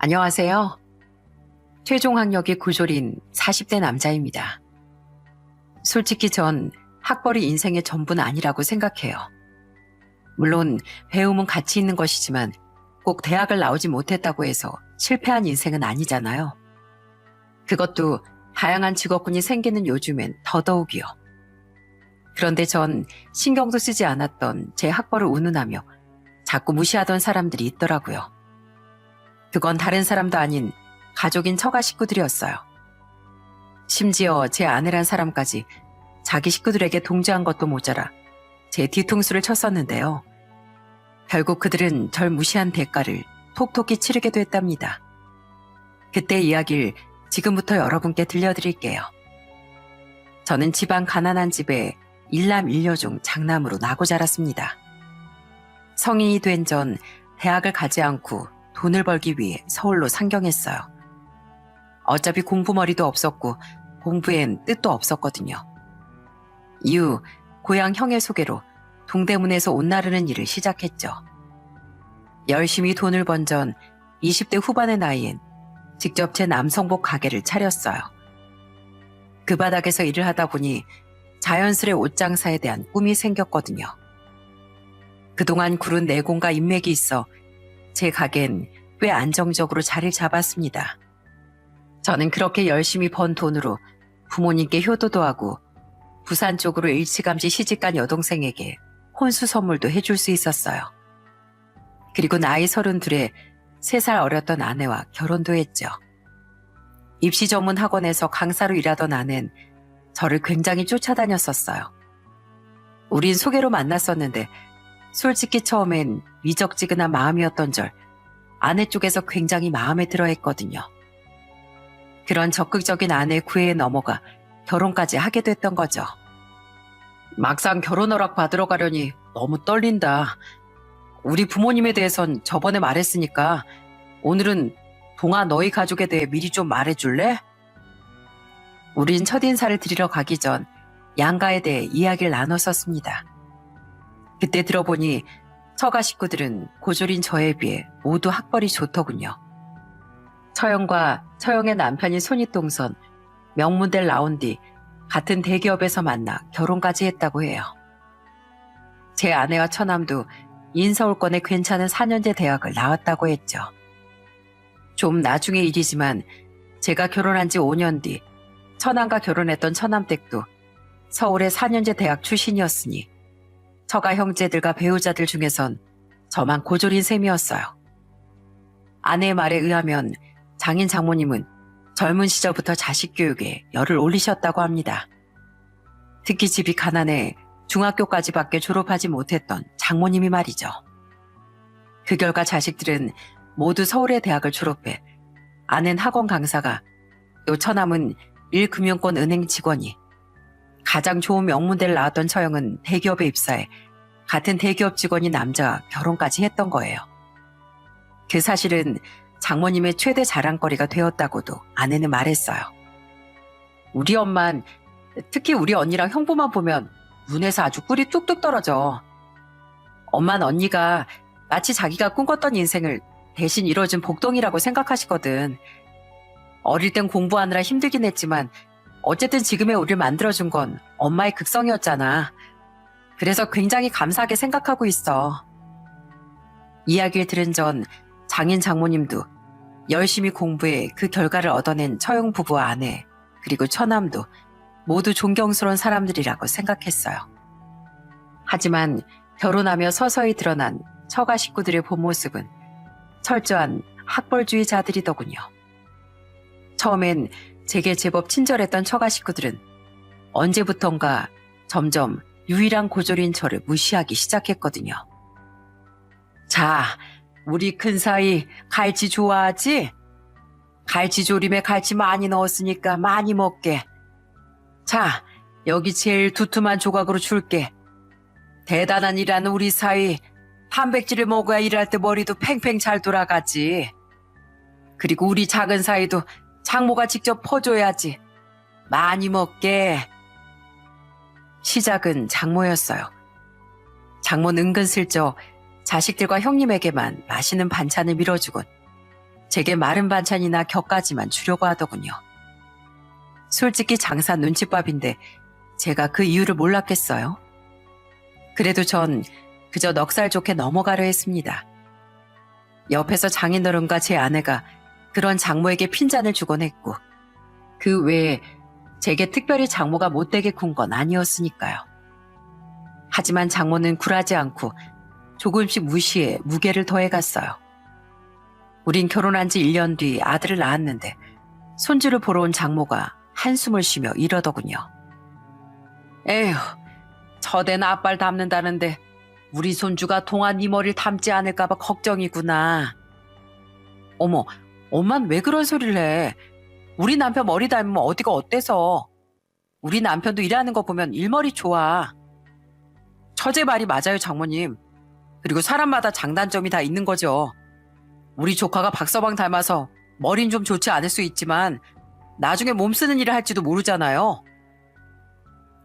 안녕하세요. 최종 학력이 9졸인 40대 남자입니다. 솔직히 전 학벌이 인생의 전부는 아니라고 생각해요. 물론 배움은 가치 있는 것이지만 꼭 대학을 나오지 못했다고 해서 실패한 인생은 아니잖아요. 그것도 다양한 직업군이 생기는 요즘엔 더더욱이요. 그런데 전 신경도 쓰지 않았던 제 학벌을 운운하며 자꾸 무시하던 사람들이 있더라고요. 그건 다른 사람도 아닌 가족인 처가 식구들이었어요. 심지어 제 아내란 사람까지 자기 식구들에게 동조한 것도 모자라 제 뒤통수를 쳤었는데요. 결국 그들은 절 무시한 대가를 톡톡히 치르게도 했답니다. 그때 이야기를 지금부터 여러분께 들려드릴게요. 저는 집안 가난한 집에 일남 일녀 중 장남으로 나고 자랐습니다. 성인이 된 전 대학을 가지 않고 돈을 벌기 위해 서울로 상경했어요. 어차피 공부머리도 없었고 공부엔 뜻도 없었거든요. 이후 고향 형의 소개로 동대문에서 옷 나르는 일을 시작했죠. 열심히 돈을 번 전 20대 후반의 나이엔 직접 제 남성복 가게를 차렸어요. 그 바닥에서 일을 하다 보니 자연스레 옷 장사에 대한 꿈이 생겼거든요. 그동안 구른 내공과 인맥이 있어 제 가게는 꽤 안정적으로 자리를 잡았습니다. 저는 그렇게 열심히 번 돈으로 부모님께 효도도 하고 부산 쪽으로 일찌감치 시집간 여동생에게 혼수 선물도 해줄 수 있었어요. 그리고 나이 32에 3살 어렸던 아내와 결혼도 했죠. 입시 전문 학원에서 강사로 일하던 아내는 저를 굉장히 쫓아다녔었어요. 우린 소개로 만났었는데 솔직히 처음엔 미적지근한 마음이었던 절 아내 쪽에서 굉장히 마음에 들어 했거든요. 그런 적극적인 아내의 구애에 넘어가 결혼까지 하게 됐던 거죠. 막상 결혼 허락 받으러 가려니 너무 떨린다. 우리 부모님에 대해선 저번에 말했으니까 오늘은 동아 너희 가족에 대해 미리 좀 말해줄래? 우린 첫인사를 드리러 가기 전 양가에 대해 이야기를 나눴었습니다. 그때 들어보니 처가 식구들은 고졸인 저에 비해 모두 학벌이 좋더군요. 처형과 처형의 남편인 손윗동선, 명문대를 나온 뒤 같은 대기업에서 만나 결혼까지 했다고 해요. 제 아내와 처남도 인서울권의 괜찮은 4년제 대학을 나왔다고 했죠. 좀 나중의 일이지만 제가 결혼한 지 5년 뒤 처남과 결혼했던 처남 댁도 서울의 4년제 대학 출신이었으니 처가 형제들과 배우자들 중에선 저만 고졸인 셈이었어요. 아내의 말에 의하면 장인 장모님은 젊은 시절부터 자식 교육에 열을 올리셨다고 합니다. 특히 집이 가난해 중학교까지밖에 졸업하지 못했던 장모님이 말이죠. 그 결과 자식들은 모두 서울의 대학을 졸업해 아내는 학원 강사가 또 처남은 1금융권 은행 직원이 가장 좋은 명문대를 나왔던 처형은 대기업에 입사해 같은 대기업 직원인 남자와 결혼까지 했던 거예요. 그 사실은 장모님의 최대 자랑거리가 되었다고도 아내는 말했어요. 우리 엄만, 특히 우리 언니랑 형부만 보면 눈에서 아주 꿀이 뚝뚝 떨어져. 엄마는 언니가 마치 자기가 꿈꿨던 인생을 대신 이뤄준 복덩이라고 생각하시거든. 어릴 땐 공부하느라 힘들긴 했지만 어쨌든 지금의 우리를 만들어준 건 엄마의 극성이었잖아. 그래서 굉장히 감사하게 생각하고 있어. 이야기를 들은 전 장인 장모님도 열심히 공부해 그 결과를 얻어낸 처형 부부와 아내 그리고 처남도 모두 존경스러운 사람들이라고 생각했어요. 하지만 결혼하며 서서히 드러난 처가 식구들의 본 모습은 철저한 학벌주의자들이더군요. 처음엔 제게 제법 친절했던 처가 식구들은 언제부턴가 점점 유일한 고졸인 저를 무시하기 시작했거든요. 자, 우리 큰사이 갈치 좋아하지? 갈치조림에 갈치 많이 넣었으니까 많이 먹게. 자, 여기 제일 두툼한 조각으로 줄게. 대단한 일하는 우리 사이 단백질을 먹어야 일할 때 머리도 팽팽 잘 돌아가지. 그리고 우리 작은 사이도 장모가 직접 퍼줘야지. 많이 먹게. 시작은 장모였어요. 장모는 은근슬쩍 자식들과 형님에게만 맛있는 반찬을 밀어주곤 제게 마른 반찬이나 격가지만 주려고 하더군요. 솔직히 장사 눈칫밥인데 제가 그 이유를 몰랐겠어요? 그래도 전 그저 넉살 좋게 넘어가려 했습니다. 옆에서 장인어른과 제 아내가 그런 장모에게 핀잔을 주곤 했고 그 외에 제게 특별히 장모가 못되게 군 건 아니었으니까요. 하지만 장모는 굴하지 않고 조금씩 무시해 무게를 더해갔어요. 우린 결혼한 지 1년 뒤 아들을 낳았는데 손주를 보러 온 장모가 한숨을 쉬며 이러더군요. 에휴, 저대나 앞발 담는다는데 우리 손주가 동안 네 머리를 담지 않을까 봐 걱정이구나. 어머, 엄만 왜 그런 소리를 해? 우리 남편 머리 닮으면 어디가 어때서? 우리 남편도 일하는 거 보면 일머리 좋아. 처제 말이 맞아요, 장모님. 그리고 사람마다 장단점이 다 있는 거죠. 우리 조카가 박서방 닮아서 머린 좀 좋지 않을 수 있지만 나중에 몸 쓰는 일을 할지도 모르잖아요.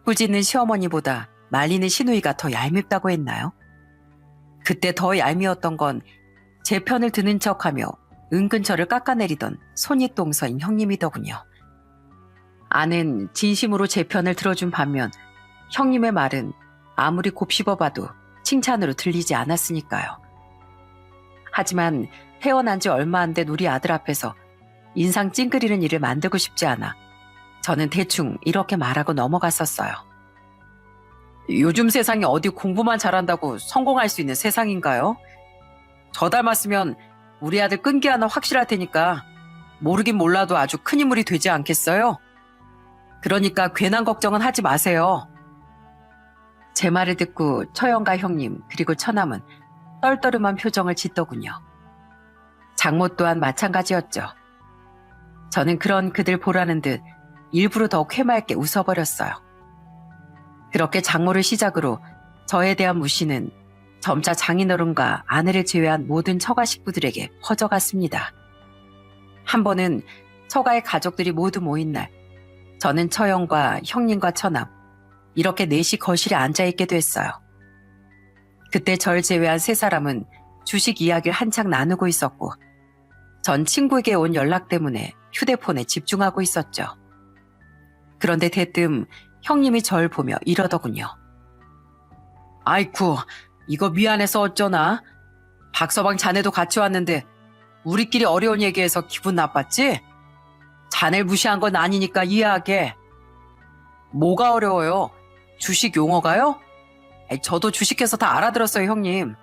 꾸짖는 시어머니보다 말리는 시누이가 더 얄밉다고 했나요? 그때 더 얄미웠던 건 제 편을 드는 척하며 은근 저를 깎아내리던 손윗동서인 형님이더군요. 아는 진심으로 제 편을 들어준 반면 형님의 말은 아무리 곱씹어봐도 칭찬으로 들리지 않았으니까요. 하지만 태어난 지 얼마 안 된 우리 아들 앞에서 인상 찡그리는 일을 만들고 싶지 않아 저는 대충 이렇게 말하고 넘어갔었어요. 요즘 세상이 어디 공부만 잘한다고 성공할 수 있는 세상인가요? 저 닮았으면 우리 아들 끈기 하나 확실할 테니까 모르긴 몰라도 아주 큰 인물이 되지 않겠어요? 그러니까 괜한 걱정은 하지 마세요. 제 말을 듣고 처형과 형님 그리고 처남은 떨떠름한 표정을 짓더군요. 장모 또한 마찬가지였죠. 저는 그런 그들 보라는 듯 일부러 더 쾌맑게 웃어버렸어요. 그렇게 장모를 시작으로 저에 대한 무시는 점차 장인어른과 아내를 제외한 모든 처가 식구들에게 퍼져갔습니다. 한 번은 처가의 가족들이 모두 모인 날 저는 처형과 형님과 처남 이렇게 넷이 거실에 앉아있게 됐어요. 그때 절 제외한 세 사람은 주식 이야기를 한창 나누고 있었고 전 친구에게 온 연락 때문에 휴대폰에 집중하고 있었죠. 그런데 대뜸 형님이 절 보며 이러더군요. 아이쿠, 이거 미안해서 어쩌나? 박서방 자네도 같이 왔는데 우리끼리 어려운 얘기해서 기분 나빴지? 자네를 무시한 건 아니니까 이해하게. 뭐가 어려워요? 주식 용어가요? 저도 주식해서 다 알아들었어요, 형님.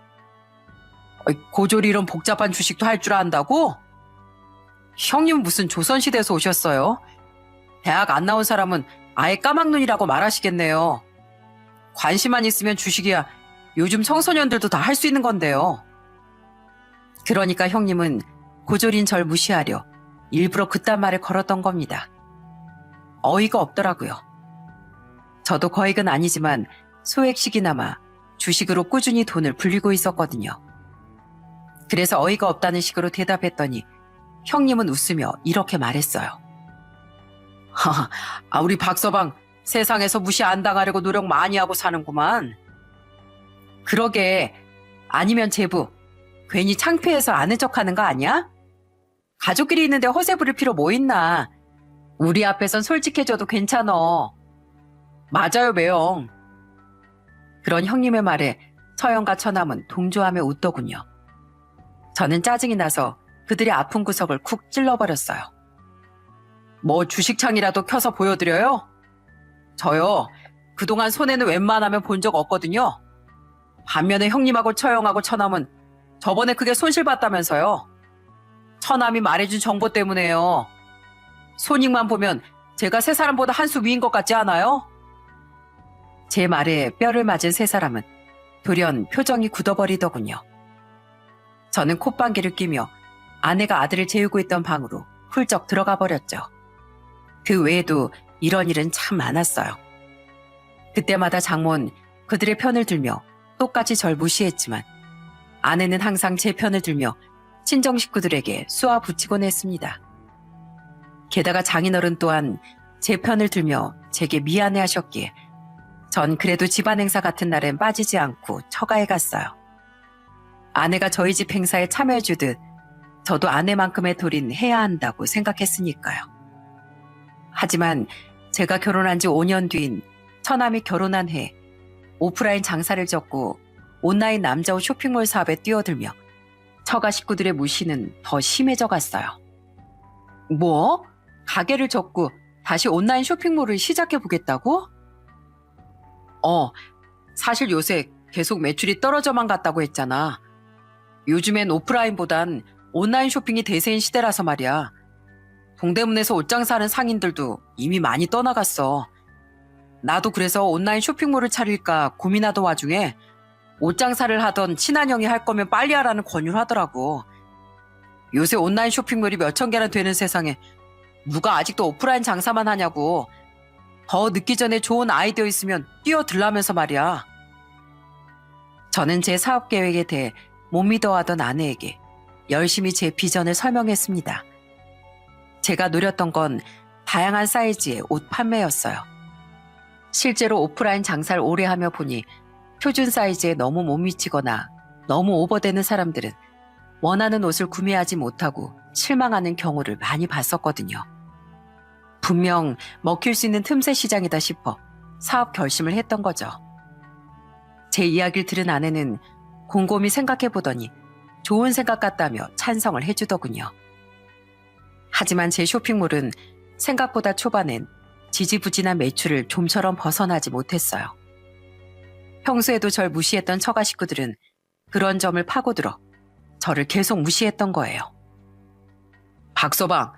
고졸이 이런 복잡한 주식도 할 줄 안다고? 형님 무슨 조선시대에서 오셨어요? 대학 안 나온 사람은 아예 까막눈이라고 말하시겠네요. 관심만 있으면 주식이야 요즘 청소년들도 다 할 수 있는 건데요. 그러니까 형님은 고졸인 절 무시하려 일부러 그딴 말을 걸었던 겁니다. 어이가 없더라고요. 저도 거액은 아니지만 소액씩이나마 주식으로 꾸준히 돈을 불리고 있었거든요. 그래서 어이가 없다는 식으로 대답했더니 형님은 웃으며 이렇게 말했어요. 우리 박서방 세상에서 무시 안 당하려고 노력 많이 하고 사는구만. 그러게. 아니면 제부 괜히 창피해서 아는 척하는 거 아니야? 가족끼리 있는데 허세 부릴 필요 뭐 있나. 우리 앞에선 솔직해져도 괜찮어. 맞아요, 매형. 그런 형님의 말에 처형과 처남은 동조하며 웃더군요. 저는 짜증이 나서 그들의 아픈 구석을 쿡 찔러버렸어요. 뭐 주식창이라도 켜서 보여드려요? 저요, 그동안 손해는 웬만하면 본 적 없거든요. 반면에 형님하고 처형하고 처남은 저번에 크게 손실봤다면서요. 처남이 말해준 정보 때문에요. 손익만 보면 제가 세 사람보다 한 수 위인 것 같지 않아요? 제 말에 뼈를 맞은 세 사람은 돌연 표정이 굳어버리더군요. 저는 콧방귀를 끼며 아내가 아들을 재우고 있던 방으로 훌쩍 들어가 버렸죠. 그 외에도 이런 일은 참 많았어요. 그때마다 장모는 그들의 편을 들며 똑같이 절 무시했지만 아내는 항상 제 편을 들며 친정 식구들에게 쏘아 붙이곤 했습니다. 게다가 장인어른 또한 제 편을 들며 제게 미안해하셨기에 전 그래도 집안 행사 같은 날엔 빠지지 않고 처가에 갔어요. 아내가 저희 집 행사에 참여해주듯 저도 아내만큼의 도리는 해야 한다고 생각했으니까요. 하지만 제가 결혼한 지 5년 뒤인 처남이 결혼한 해 오프라인 장사를 접고 온라인 남자 옷 쇼핑몰 사업에 뛰어들며 처가 식구들의 무시는 더 심해져 갔어요. 뭐? 가게를 접고 다시 온라인 쇼핑몰을 시작해 보겠다고? 사실 요새 계속 매출이 떨어져만 갔다고 했잖아. 요즘엔 오프라인보단 온라인 쇼핑이 대세인 시대라서 말이야. 동대문에서 옷장 사는 상인들도 이미 많이 떠나갔어. 나도 그래서 온라인 쇼핑몰을 차릴까 고민하던 와중에 옷장사를 하던 친한 형이 할 거면 빨리 하라는 권유를 하더라고. 요새 온라인 쇼핑몰이 몇천 개나 되는 세상에 누가 아직도 오프라인 장사만 하냐고. 더 늦기 전에 좋은 아이디어 있으면 뛰어들라면서 말이야. 저는 제 사업 계획에 대해 못 믿어하던 아내에게 열심히 제 비전을 설명했습니다. 제가 노렸던 건 다양한 사이즈의 옷 판매였어요. 실제로 오프라인 장사를 오래 하며 보니 표준 사이즈에 너무 못 미치거나 너무 오버되는 사람들은 원하는 옷을 구매하지 못하고 실망하는 경우를 많이 봤었거든요. 분명 먹힐 수 있는 틈새 시장이다 싶어 사업 결심을 했던 거죠. 제 이야기를 들은 아내는 곰곰이 생각해보더니 좋은 생각 같다며 찬성을 해주더군요. 하지만 제 쇼핑몰은 생각보다 초반엔 지지부진한 매출을 좀처럼 벗어나지 못했어요. 평소에도 절 무시했던 처가 식구들은 그런 점을 파고들어 저를 계속 무시했던 거예요. 박서방,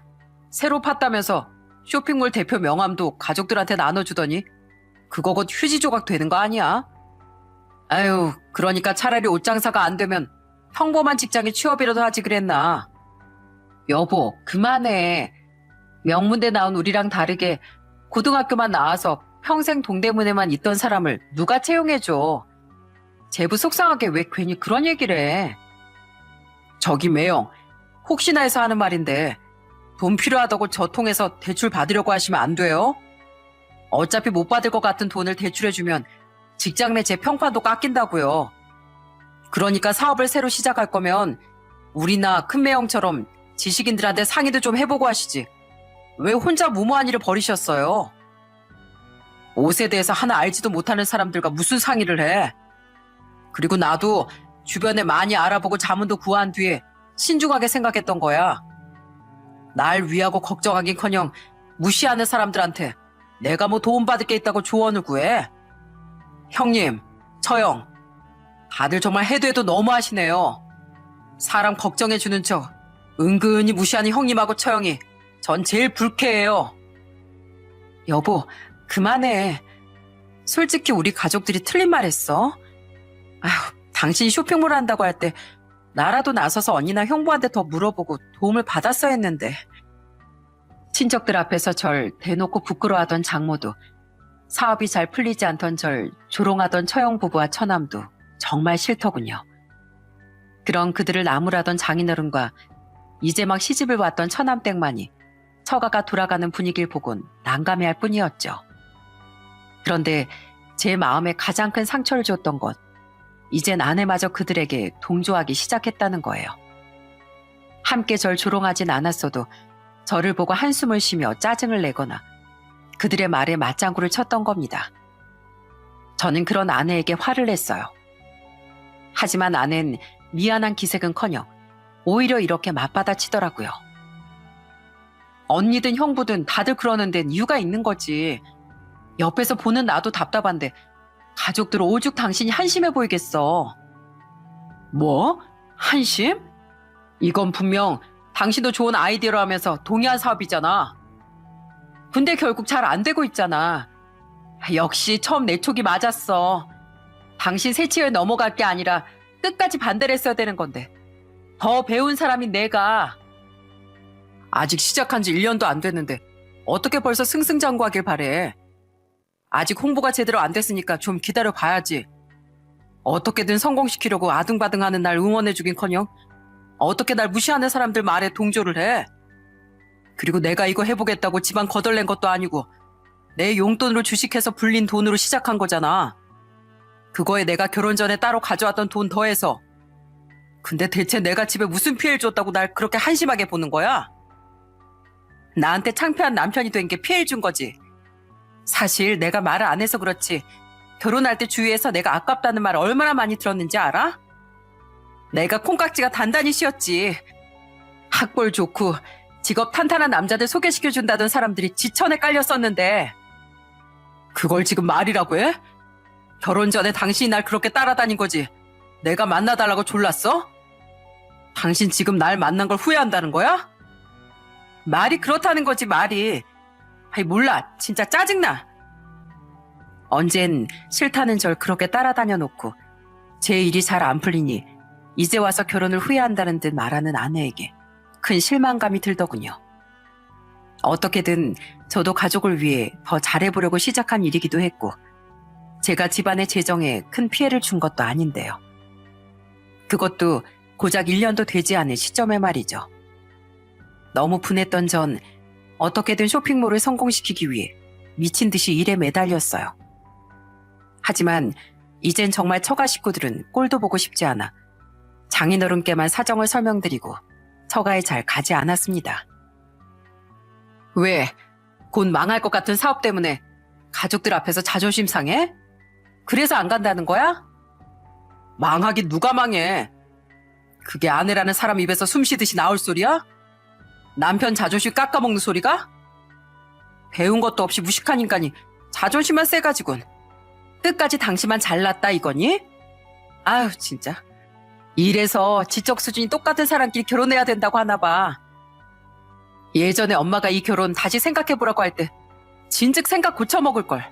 새로 팠다면서 쇼핑몰 대표 명함도 가족들한테 나눠주더니 그거 곧 휴지 조각 되는 거 아니야? 아유, 그러니까 차라리 옷장사가 안 되면 평범한 직장에 취업이라도 하지 그랬나. 여보, 그만해. 명문대 나온 우리랑 다르게 고등학교만 나와서 평생 동대문에만 있던 사람을 누가 채용해줘. 제부 속상하게 왜 괜히 그런 얘기를 해. 저기 매영, 혹시나 해서 하는 말인데 돈 필요하다고 저 통해서 대출 받으려고 하시면 안 돼요. 어차피 못 받을 것 같은 돈을 대출해주면 직장 내 제 평판도 깎인다고요. 그러니까 사업을 새로 시작할 거면 우리나 큰매형처럼 지식인들한테 상의도 좀 해보고 하시지. 왜 혼자 무모한 일을 벌이셨어요? 옷에 대해서 하나 알지도 못하는 사람들과 무슨 상의를 해. 그리고 나도 주변에 많이 알아보고 자문도 구한 뒤에 신중하게 생각했던 거야. 날 위하고 걱정하긴커녕 무시하는 사람들한테 내가 뭐 도움받을 게 있다고 조언을 구해. 형님, 처형, 다들 정말 해도 해도 너무하시네요. 사람 걱정해주는 척 은근히 무시하는 형님하고 처형이 전 제일 불쾌해요. 여보, 그만해. 솔직히 우리 가족들이 틀린 말 했어. 아휴, 당신이 쇼핑몰 한다고 할 때 나라도 나서서 언니나 형부한테 더 물어보고 도움을 받았어야 했는데. 친척들 앞에서 절 대놓고 부끄러워하던 장모도, 사업이 잘 풀리지 않던 절 조롱하던 처형 부부와 처남도 정말 싫더군요. 그런 그들을 나무라던 장인어른과 이제 막 시집을 왔던 처남댁만이 처가가 돌아가는 분위기를 보곤 난감해할 뿐이었죠. 그런데 제 마음에 가장 큰 상처를 줬던 것, 이젠 아내마저 그들에게 동조하기 시작했다는 거예요. 함께 절 조롱하진 않았어도 저를 보고 한숨을 쉬며 짜증을 내거나 그들의 말에 맞장구를 쳤던 겁니다. 저는 그런 아내에게 화를 냈어요. 하지만 아내는 미안한 기색은커녕 오히려 이렇게 맞받아치더라고요. 언니든 형부든 다들 그러는 데는 이유가 있는 거지. 옆에서 보는 나도 답답한데 가족들 오죽 당신이 한심해 보이겠어. 뭐? 한심? 이건 분명 당신도 좋은 아이디어로 하면서 동의한 사업이잖아. 근데 결국 잘 안 되고 있잖아. 역시 처음 내촉이 맞았어. 당신 새치에 넘어갈 게 아니라 끝까지 반대를 했어야 되는 건데. 더 배운 사람인 내가. 아직 시작한 지 1년도 안 됐는데 어떻게 벌써 승승장구하길 바래. 아직 홍보가 제대로 안 됐으니까 좀 기다려 봐야지. 어떻게든 성공시키려고 아등바등하는 날 응원해주긴커녕 어떻게 날 무시하는 사람들 말에 동조를 해. 그리고 내가 이거 해보겠다고 집안 거덜낸 것도 아니고 내 용돈으로 주식해서 불린 돈으로 시작한 거잖아. 그거에 내가 결혼 전에 따로 가져왔던 돈 더해서 근데 대체 내가 집에 무슨 피해를 줬다고 날 그렇게 한심하게 보는 거야? 나한테 창피한 남편이 된 게 피해를 준 거지. 사실 내가 말을 안 해서 그렇지 결혼할 때 주위에서 내가 아깝다는 말 얼마나 많이 들었는지 알아? 내가 콩깍지가 단단히 씌었지. 학벌 좋고 직업 탄탄한 남자들 소개시켜준다던 사람들이 지천에 깔렸었는데 그걸 지금 말이라고 해? 결혼 전에 당신이 날 그렇게 따라다닌 거지. 내가 만나달라고 졸랐어? 당신 지금 날 만난 걸 후회한다는 거야? 말이 그렇다는 거지 말이. 아이 몰라 진짜 짜증나. 언젠 싫다는 절 그렇게 따라다녀 놓고 제 일이 잘 안 풀리니 이제 와서 결혼을 후회한다는 듯 말하는 아내에게 큰 실망감이 들더군요. 어떻게든 저도 가족을 위해 더 잘해보려고 시작한 일이기도 했고 제가 집안의 재정에 큰 피해를 준 것도 아닌데요. 그것도 고작 1년도 되지 않은 시점에 말이죠. 너무 분했던 전 어떻게든 쇼핑몰을 성공시키기 위해 미친 듯이 일에 매달렸어요. 하지만 이젠 정말 처가 식구들은 꼴도 보고 싶지 않아 장인어른께만 사정을 설명드리고 처가에 잘 가지 않았습니다. 왜? 곧 망할 것 같은 사업 때문에 가족들 앞에서 자존심 상해? 그래서 안 간다는 거야? 망하긴 누가 망해? 그게 아내라는 사람 입에서 숨쉬듯이 나올 소리야? 남편 자존심 깎아먹는 소리가? 배운 것도 없이 무식한 인간이 자존심만 세가지고는 끝까지 당신만 잘났다 이거니? 아유 진짜. 이래서 지적 수준이 똑같은 사람끼리 결혼해야 된다고 하나 봐. 예전에 엄마가 이 결혼 다시 생각해보라고 할 때 진즉 생각 고쳐먹을걸.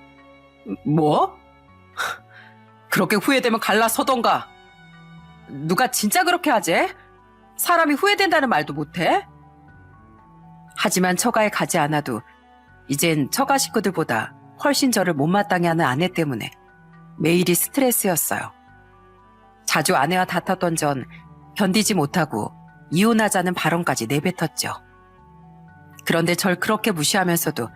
뭐? 그렇게 후회되면 갈라서던가. 누가 진짜 그렇게 하지? 사람이 후회된다는 말도 못해? 하지만 처가에 가지 않아도 이젠 처가 식구들보다 훨씬 저를 못마땅해 하는 아내 때문에 매일이 스트레스였어요. 자주 아내와 다퉜던 전 견디지 못하고 이혼하자는 발언까지 내뱉었죠. 그런데 절 그렇게 무시하면서도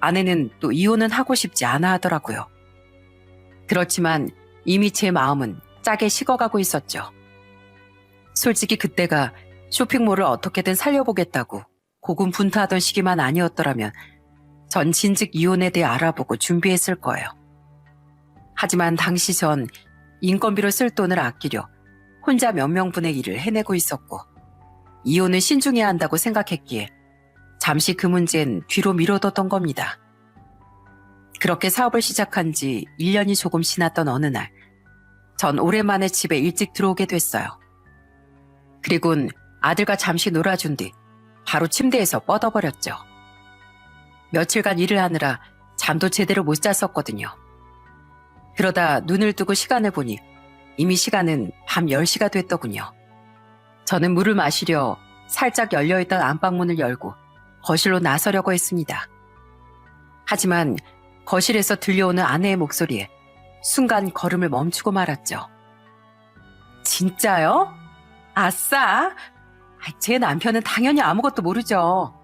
아내는 또 이혼은 하고 싶지 않아 하더라고요. 그렇지만 이미 제 마음은 짜게 식어가고 있었죠. 솔직히 그때가 쇼핑몰을 어떻게든 살려보겠다고 고군분투하던 시기만 아니었더라면 전 진즉 이혼에 대해 알아보고 준비했을 거예요. 하지만 당시 전 인건비로 쓸 돈을 아끼려 혼자 몇 명분의 일을 해내고 있었고 이혼은 신중해야 한다고 생각했기에 잠시 그 문제는 뒤로 미뤄뒀던 겁니다. 그렇게 사업을 시작한 지 1년이 조금 지났던 어느 날 전 오랜만에 집에 일찍 들어오게 됐어요. 그리곤 아들과 잠시 놀아준 뒤 바로 침대에서 뻗어버렸죠. 며칠간 일을 하느라 잠도 제대로 못 잤었거든요. 그러다 눈을 뜨고 시간을 보니 이미 시간은 밤 10시가 됐더군요. 저는 물을 마시려 살짝 열려있던 안방문을 열고 거실로 나서려고 했습니다. 하지만 거실에서 들려오는 아내의 목소리에 순간 걸음을 멈추고 말았죠. 진짜요? 아싸! 제 남편은 당연히 아무것도 모르죠.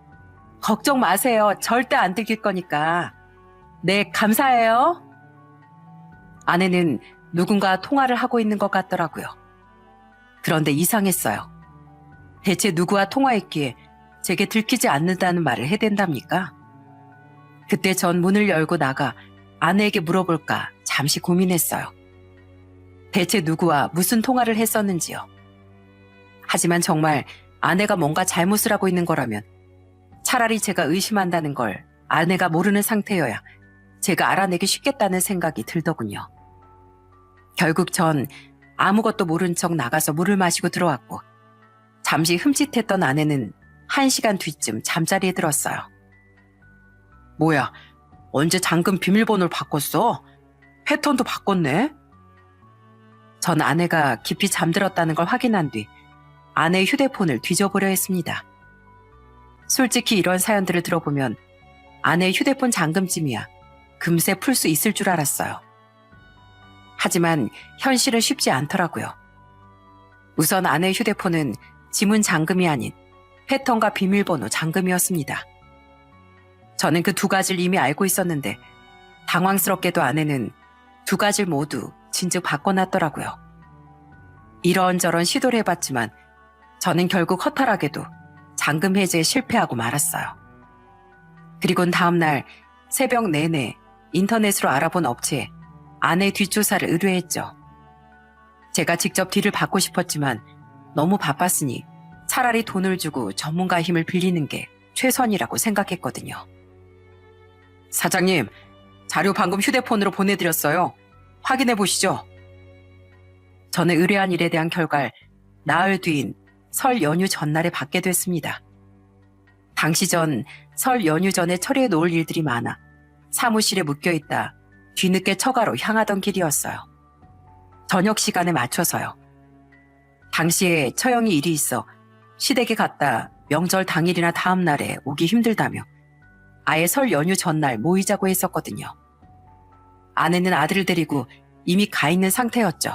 걱정 마세요. 절대 안 들킬 거니까. 네, 감사해요. 아내는 누군가 통화를 하고 있는 것 같더라고요. 그런데 이상했어요. 대체 누구와 통화했기에 제게 들키지 않는다는 말을 해댄답니까? 그때 전 문을 열고 나가 아내에게 물어볼까 잠시 고민했어요. 대체 누구와 무슨 통화를 했었는지요. 하지만 정말 아내가 뭔가 잘못을 하고 있는 거라면 차라리 제가 의심한다는 걸 아내가 모르는 상태여야 제가 알아내기 쉽겠다는 생각이 들더군요. 결국 전 아무것도 모른 척 나가서 물을 마시고 들어왔고 잠시 흠칫했던 아내는 1시간 뒤쯤 잠자리에 들었어요. 뭐야, 언제 잠금 비밀번호를 바꿨어? 패턴도 바꿨네? 전 아내가 깊이 잠들었다는 걸 확인한 뒤 아내의 휴대폰을 뒤져보려 했습니다. 솔직히 이런 사연들을 들어보면 아내의 휴대폰 잠금쯤이야 금세 풀 수 있을 줄 알았어요. 하지만 현실은 쉽지 않더라고요. 우선 아내의 휴대폰은 지문 잠금이 아닌 패턴과 비밀번호 잠금이었습니다. 저는 그 두 가지를 이미 알고 있었는데 당황스럽게도 아내는 두 가지를 모두 진즉 바꿔놨더라고요. 이런저런 시도를 해봤지만 저는 결국 허탈하게도 잔금 해제에 실패하고 말았어요. 그리곤 다음날 새벽 내내 인터넷으로 알아본 업체에 아내 뒷조사를 의뢰했죠. 제가 직접 뒤를 받고 싶었지만 너무 바빴으니 차라리 돈을 주고 전문가의 힘을 빌리는 게 최선이라고 생각했거든요. 사장님, 자료 방금 휴대폰으로 보내드렸어요. 확인해 보시죠. 저는 의뢰한 일에 대한 결과를 나흘 뒤인 설 연휴 전날에 받게 됐습니다. 당시 전 설 연휴 전에 처리해 놓을 일들이 많아 사무실에 묶여있다 뒤늦게 처가로 향하던 길이었어요. 저녁 시간에 맞춰서요. 당시에 처형이 일이 있어 시댁에 갔다 명절 당일이나 다음 날에 오기 힘들다며 아예 설 연휴 전날 모이자고 했었거든요. 아내는 아들을 데리고 이미 가 있는 상태였죠.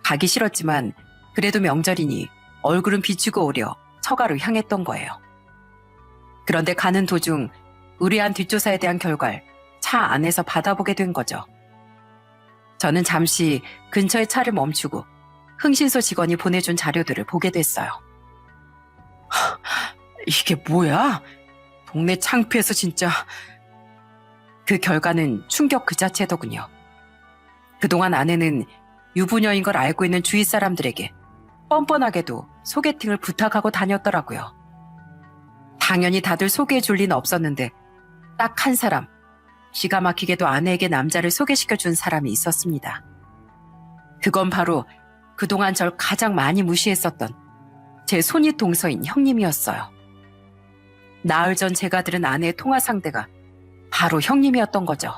가기 싫었지만 그래도 명절이니 얼굴은 비추고 오려 처가로 향했던 거예요. 그런데 가는 도중 의뢰한 뒷조사에 대한 결과를 차 안에서 받아보게 된 거죠. 저는 잠시 근처에 차를 멈추고 흥신소 직원이 보내준 자료들을 보게 됐어요. 이게 뭐야? 동네 창피해서 진짜. 그 결과는 충격 그 자체더군요. 그동안 아내는 유부녀인 걸 알고 있는 주위 사람들에게 뻔뻔하게도 소개팅을 부탁하고 다녔더라고요. 당연히 다들 소개해 줄 리는 없었는데 딱 한 사람, 기가 막히게도 아내에게 남자를 소개시켜 준 사람이 있었습니다. 그건 바로 그동안 절 가장 많이 무시했었던 제 손윗 동서인 형님이었어요. 나흘 전 제가 들은 아내의 통화 상대가 바로 형님이었던 거죠.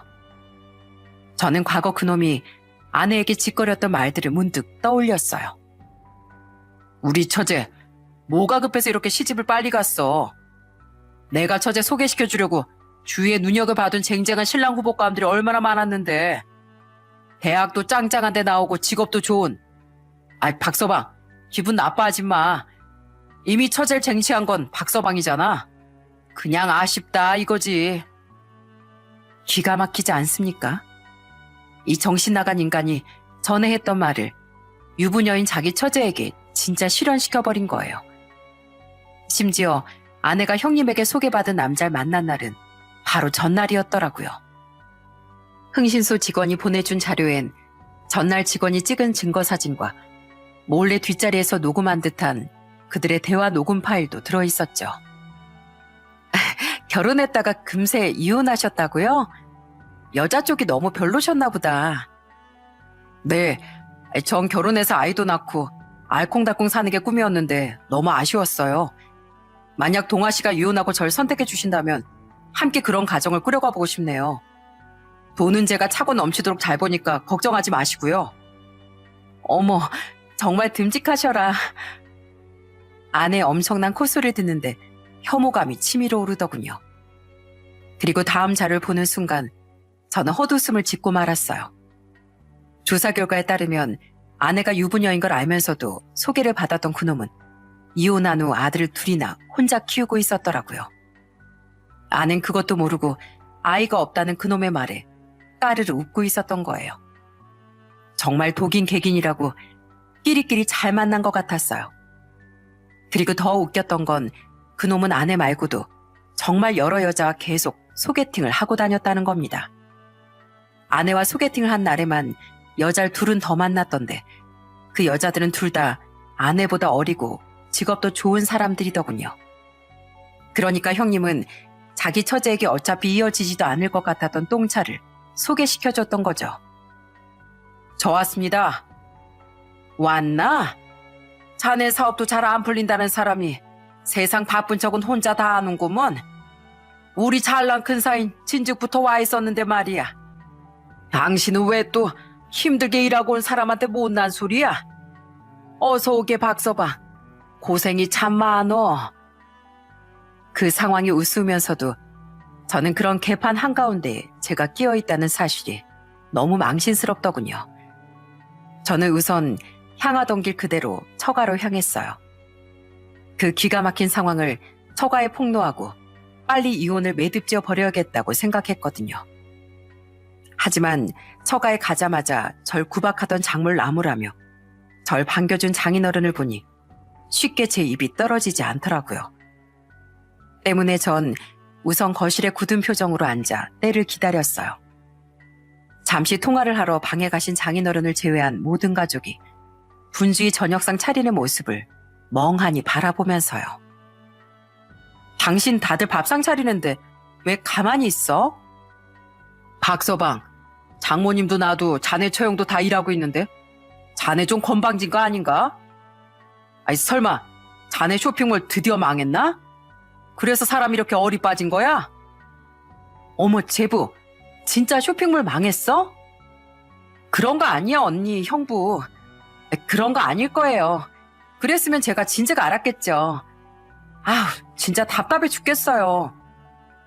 저는 과거 그놈이 아내에게 짓거렸던 말들을 문득 떠올렸어요. 우리 처제, 뭐가 급해서 이렇게 시집을 빨리 갔어? 내가 처제 소개시켜주려고 주위에 눈여겨 받은 쟁쟁한 신랑 후보감들이 얼마나 많았는데. 대학도 짱짱한 데 나오고 직업도 좋은. 아이, 박서방, 기분 나빠하지 마. 이미 처제를 쟁취한 건 박서방이잖아. 그냥 아쉽다 이거지. 기가 막히지 않습니까? 이 정신 나간 인간이 전에 했던 말을 유부녀인 자기 처제에게 진짜 실현시켜버린 거예요. 심지어 아내가 형님에게 소개받은 남자를 만난 날은 바로 전날이었더라고요. 흥신소 직원이 보내준 자료엔 전날 직원이 찍은 증거사진과 몰래 뒷자리에서 녹음한 듯한 그들의 대화 녹음 파일도 들어있었죠. 결혼했다가 금세 이혼하셨다고요? 여자 쪽이 너무 별로셨나 보다. 네, 전 결혼해서 아이도 낳고 알콩달콩 사는 게 꿈이었는데 너무 아쉬웠어요. 만약 동아 씨가 이혼하고 절 선택해 주신다면 함께 그런 가정을 꾸려가 보고 싶네요. 돈은 제가 차고 넘치도록 잘 버니까 걱정하지 마시고요. 어머, 정말 듬직하셔라. 아내의 엄청난 콧소리를 듣는데 혐오감이 치밀어 오르더군요. 그리고 다음 자료를 보는 순간 저는 헛웃음을 짓고 말았어요. 조사 결과에 따르면 아내가 유부녀인 걸 알면서도 소개를 받았던 그놈은 이혼한 후 아들을 둘이나 혼자 키우고 있었더라고요. 아는 그것도 모르고 아이가 없다는 그놈의 말에 까르르 웃고 있었던 거예요. 정말 독인 객인이라고 끼리끼리 잘 만난 것 같았어요. 그리고 더 웃겼던 건 그놈은 아내 말고도 정말 여러 여자와 계속 소개팅을 하고 다녔다는 겁니다. 아내와 소개팅을 한 날에만 여자를 둘은 더 만났던데 그 여자들은 둘 다 아내보다 어리고 직업도 좋은 사람들이더군요. 그러니까 형님은 자기 처제에게 어차피 이어지지도 않을 것 같았던 똥차를 소개시켜줬던 거죠. 저 왔습니다. 왔나? 자네 사업도 잘 안 풀린다는 사람이 세상 바쁜 척은 혼자 다 하는구먼. 우리 잘난 큰 사인 진즉부터 와 있었는데 말이야. 당신은 왜 또 힘들게 일하고 온 사람한테 못난 소리야? 어서 오게 박서방. 고생이 참 많어. 그 상황이 우스우면서도 저는 그런 개판 한가운데 제가 끼어있다는 사실이 너무 망신스럽더군요. 저는 우선 향하던 길 그대로 처가로 향했어요. 그 기가 막힌 상황을 처가에 폭로하고 빨리 이혼을 매듭지어 버려야겠다고 생각했거든요. 하지만 처가에 가자마자 절 구박하던 작물 나무라며 절 반겨준 장인어른을 보니 쉽게 제 입이 떨어지지 않더라고요. 때문에 전 우선 거실에 굳은 표정으로 앉아 때를 기다렸어요. 잠시 통화를 하러 방에 가신 장인어른을 제외한 모든 가족이 분주히 저녁상 차리는 모습을 멍하니 바라보면서요. 당신 다들 밥상 차리는데 왜 가만히 있어? 박서방, 장모님도 나도 자네 처형도 다 일하고 있는데 자네 좀 건방진 거 아닌가? 아니 설마 자네 쇼핑몰 드디어 망했나? 그래서 사람 이렇게 얼이 빠진 거야? 어머 제부, 진짜 쇼핑몰 망했어? 그런 거 아니야 언니, 형부. 그런 거 아닐 거예요. 그랬으면 제가 진즉 알았겠죠. 아우 진짜 답답해 죽겠어요.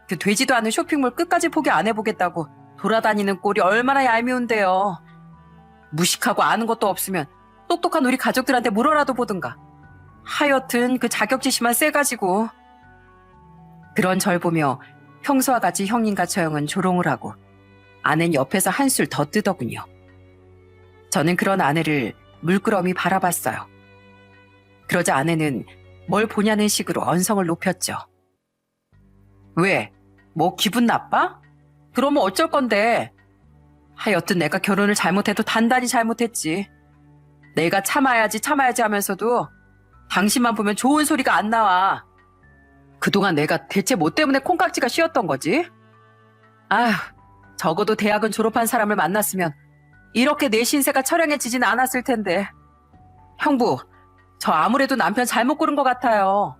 그 되지도 않은 쇼핑몰 끝까지 포기 안 해보겠다고 돌아다니는 꼴이 얼마나 얄미운데요. 무식하고 아는 것도 없으면 똑똑한 우리 가족들한테 물어라도 보든가. 하여튼 그 자격지심만 세가지고. 그런 절 보며 평소와 같이 형님과 처형은 조롱을 하고 아내는 옆에서 한술 더 뜨더군요. 저는 그런 아내를 물끄러미 바라봤어요. 그러자 아내는 뭘 보냐는 식으로 언성을 높였죠. 왜? 뭐 기분 나빠? 그러면 어쩔 건데. 하여튼 내가 결혼을 잘못해도 단단히 잘못했지. 내가 참아야지 하면서도 당신만 보면 좋은 소리가 안 나와. 그동안 내가 대체 뭐 때문에 콩깍지가 씌었던 거지? 아휴, 적어도 대학은 졸업한 사람을 만났으면 이렇게 내 신세가 처량해지진 않았을 텐데. 형부, 저 아무래도 남편 잘못 고른 것 같아요.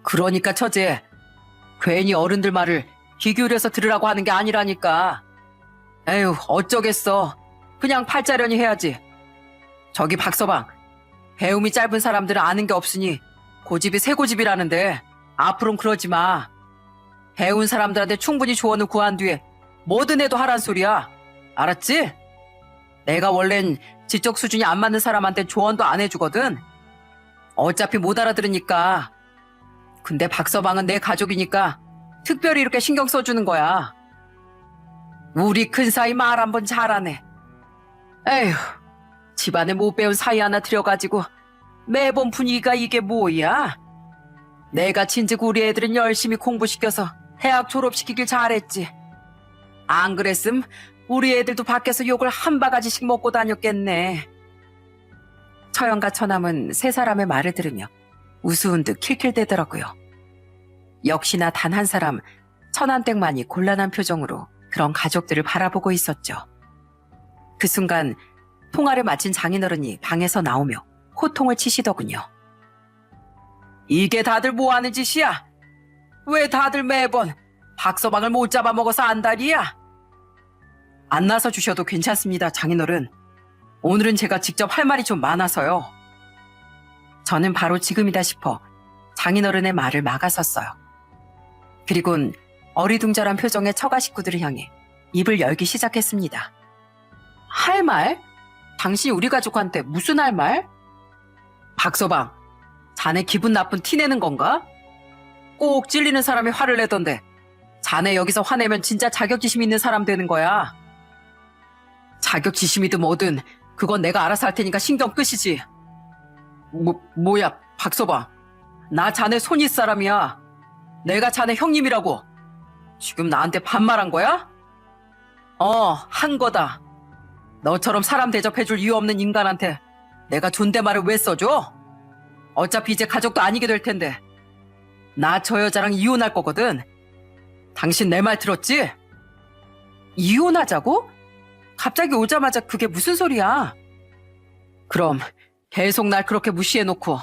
그러니까 처제, 괜히 어른들 말을 귀 기울여서 들으라고 하는 게 아니라니까. 에휴, 어쩌겠어. 그냥 팔자련이 해야지. 저기 박서방, 배움이 짧은 사람들은 아는 게 없으니 고집이 새고집이라는데 앞으로는 그러지 마. 배운 사람들한테 충분히 조언을 구한 뒤에 뭐든 해도 하란 소리야. 알았지? 내가 원래는 지적 수준이 안 맞는 사람한테 조언도 안 해주거든. 어차피 못 알아들으니까. 근데 박서방은 내 가족이니까 특별히 이렇게 신경 써주는 거야. 우리 큰사이 말 한번 잘하네. 에휴, 집안에 못 배운 사이 하나 들여가지고 매번 분위기가 이게 뭐야? 내가 진즉 우리 애들은 열심히 공부시켜서 대학 졸업시키길 잘했지. 안 그랬음 우리 애들도 밖에서 욕을 한 바가지씩 먹고 다녔겠네. 처형과 처남은 세 사람의 말을 들으며 우스운 듯 킬킬대더라고요. 역시나 단 한 사람 처남댁만이 곤란한 표정으로 그런 가족들을 바라보고 있었죠. 그 순간 통화를 마친 장인어른이 방에서 나오며 호통을 치시더군요. 이게 다들 뭐하는 짓이야? 왜 다들 매번 박서방을 못 잡아먹어서 안달이야? 안 나서 주셔도 괜찮습니다, 장인어른. 오늘은 제가 직접 할 말이 좀 많아서요. 저는 바로 지금이다 싶어 장인어른의 말을 막아섰어요. 그리곤 어리둥절한 표정의 처가 식구들을 향해 입을 열기 시작했습니다. 할 말? 당신이 우리 가족한테 무슨 할 말? 박서방, 자네 기분 나쁜 티 내는 건가? 꼭 찔리는 사람이 화를 내던데 자네 여기서 화내면 진짜 자격지심 있는 사람 되는 거야. 자격지심이든 뭐든 그건 내가 알아서 할 테니까 신경 끄시지. 뭐야 박서방, 나 자네 손윗 사람이야. 내가 자네 형님이라고. 지금 나한테 반말한 거야? 한 거다. 너처럼 사람 대접해줄 이유 없는 인간한테 내가 존댓말을 왜 써줘? 어차피 이제 가족도 아니게 될 텐데. 나 저 여자랑 이혼할 거거든. 당신 내 말 들었지? 이혼하자고? 갑자기 오자마자 그게 무슨 소리야? 그럼 계속 날 그렇게 무시해놓고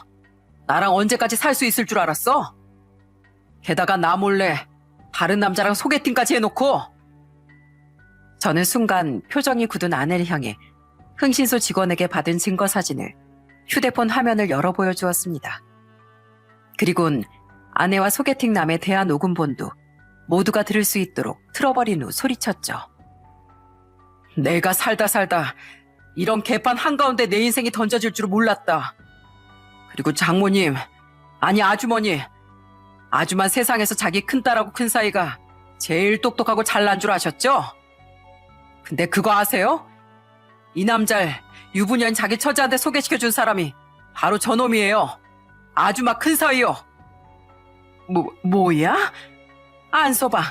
나랑 언제까지 살 수 있을 줄 알았어? 게다가 나 몰래 다른 남자랑 소개팅까지 해놓고. 저는 순간 표정이 굳은 아내를 향해 흥신소 직원에게 받은 증거 사진을 휴대폰 화면을 열어 보여주었습니다. 그리곤 아내와 소개팅남의 대화 녹음본도 모두가 들을 수 있도록 틀어버린 후 소리쳤죠. 내가 살다 이런 개판 한가운데 내 인생이 던져질 줄 몰랐다. 그리고 장모님, 아니 아주머니, 아주만 세상에서 자기 큰딸하고 큰사이가 제일 똑똑하고 잘난 줄 아셨죠? 근데 그거 아세요? 이 남자를 유부녀인 자기 처제한테 소개시켜준 사람이 바로 저놈이에요. 아주마 큰사위요. 뭐야? 안서방,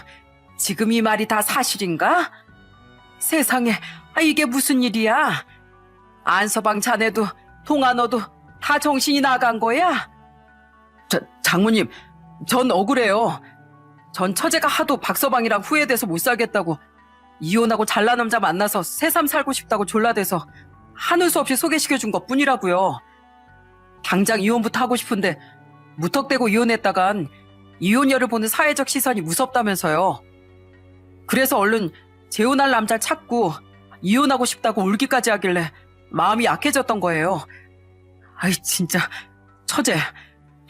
지금 이 말이 다 사실인가? 세상에, 이게 무슨 일이야? 안서방 자네도 동아 너도 다 정신이 나간 거야? 장모님, 전 억울해요. 전 처제가 하도 박서방이랑 후회돼서 못 살겠다고 이혼하고 잘난 남자 만나서 새삼 살고 싶다고 졸라대서 하늘 수 없이 소개시켜준 것 뿐이라고요. 당장 이혼부터 하고 싶은데 무턱대고 이혼했다간 이혼녀를 보는 사회적 시선이 무섭다면서요. 그래서 얼른 재혼할 남자를 찾고 이혼하고 싶다고 울기까지 하길래 마음이 약해졌던 거예요. 아이 진짜 처제,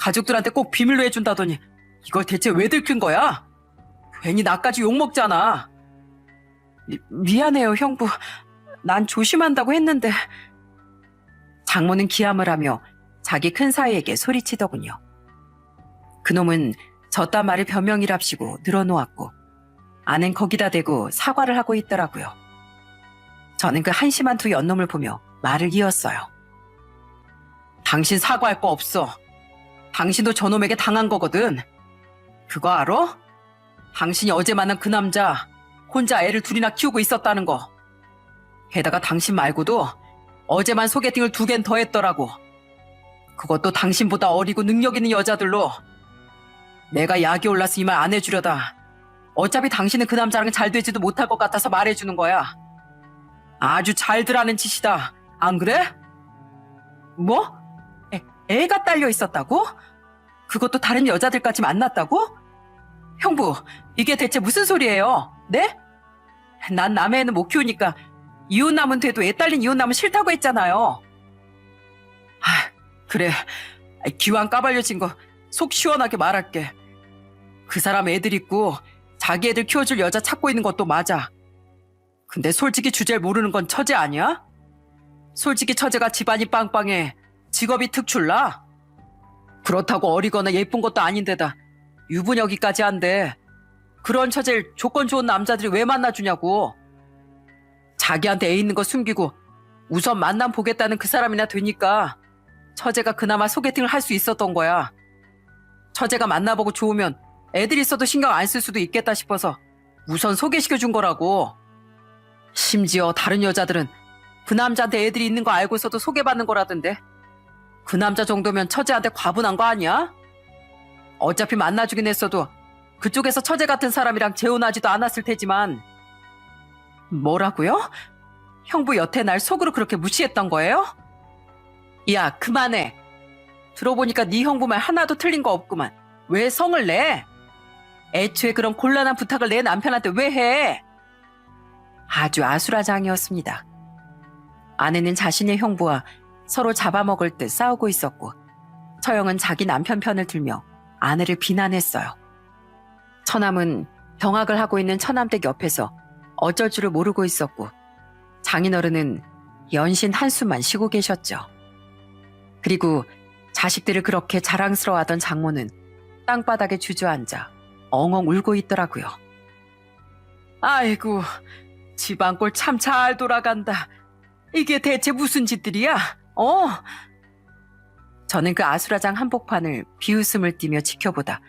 가족들한테 꼭 비밀로 해준다더니 이걸 대체 왜 들킨 거야? 괜히 나까지 욕먹잖아. 미안해요 형부. 난 조심한다고 했는데. 장모는 기함을 하며 자기 큰사위에게 소리치더군요. 그놈은 저딴 말을 변명이랍시고 늘어놓았고 아는 거기다 대고 사과를 하고 있더라고요. 저는 그 한심한 두 연놈을 보며 말을 이었어요. 당신 사과할 거 없어. 당신도 저놈에게 당한 거거든. 그거 알아? 당신이 어제 만난 그 남자 혼자 애를 둘이나 키우고 있었다는 거. 게다가 당신 말고도 어제만 소개팅을 2개는 더 했더라고. 그것도 당신보다 어리고 능력 있는 여자들로. 내가 약이 올라서 이 말 안 해주려다 어차피 당신은 그 남자랑 잘 되지도 못할 것 같아서 말해주는 거야. 아주 잘들 하는 짓이다. 안 그래? 뭐? 애가 딸려 있었다고? 그것도 다른 여자들까지 만났다고? 형부, 이게 대체 무슨 소리예요? 네? 난 남의 애는 못 키우니까 이혼남은 돼도 애 딸린 이혼남은 싫다고 했잖아요. 그래. 기왕 까발려진 거 속 시원하게 말할게. 그 사람 애들 있고 자기 애들 키워줄 여자 찾고 있는 것도 맞아. 근데 솔직히 주제를 모르는 건 처제 아니야? 솔직히 처제가 집안이 빵빵해. 직업이 특출나? 그렇다고 어리거나 예쁜 것도 아닌데다 유부녀기까지 한대. 그런 처제를 조건 좋은 남자들이 왜 만나주냐고. 자기한테 애 있는 거 숨기고 우선 만남 보겠다는 그 사람이나 되니까 처제가 그나마 소개팅을 할 수 있었던 거야. 처제가 만나보고 좋으면 애들 있어도 신경 안 쓸 수도 있겠다 싶어서 우선 소개시켜준 거라고. 심지어 다른 여자들은 그 남자한테 애들이 있는 거 알고서도 소개받는 거라던데. 그 남자 정도면 처제한테 과분한 거 아니야? 어차피 만나주긴 했어도 그쪽에서 처제 같은 사람이랑 재혼하지도 않았을 테지만. 뭐라고요? 형부 여태 날 속으로 그렇게 무시했던 거예요? 야, 그만해. 들어보니까 네 형부 말 하나도 틀린 거 없구만. 왜 성을 내? 애초에 그런 곤란한 부탁을 내 남편한테 왜 해? 아주 아수라장이었습니다. 아내는 자신의 형부와 서로 잡아먹을 듯 싸우고 있었고 처형은 자기 남편 편을 들며 아내를 비난했어요. 처남은 병학을 하고 있는 처남댁 옆에서 어쩔 줄을 모르고 있었고 장인어른은 연신 한숨만 쉬고 계셨죠. 그리고 자식들을 그렇게 자랑스러워하던 장모는 땅바닥에 주저앉아 엉엉 울고 있더라고요. 아이고, 집안꼴 참 잘 돌아간다. 이게 대체 무슨 짓들이야? 저는 그 아수라장 한복판을 비웃음을 띠며 지켜보다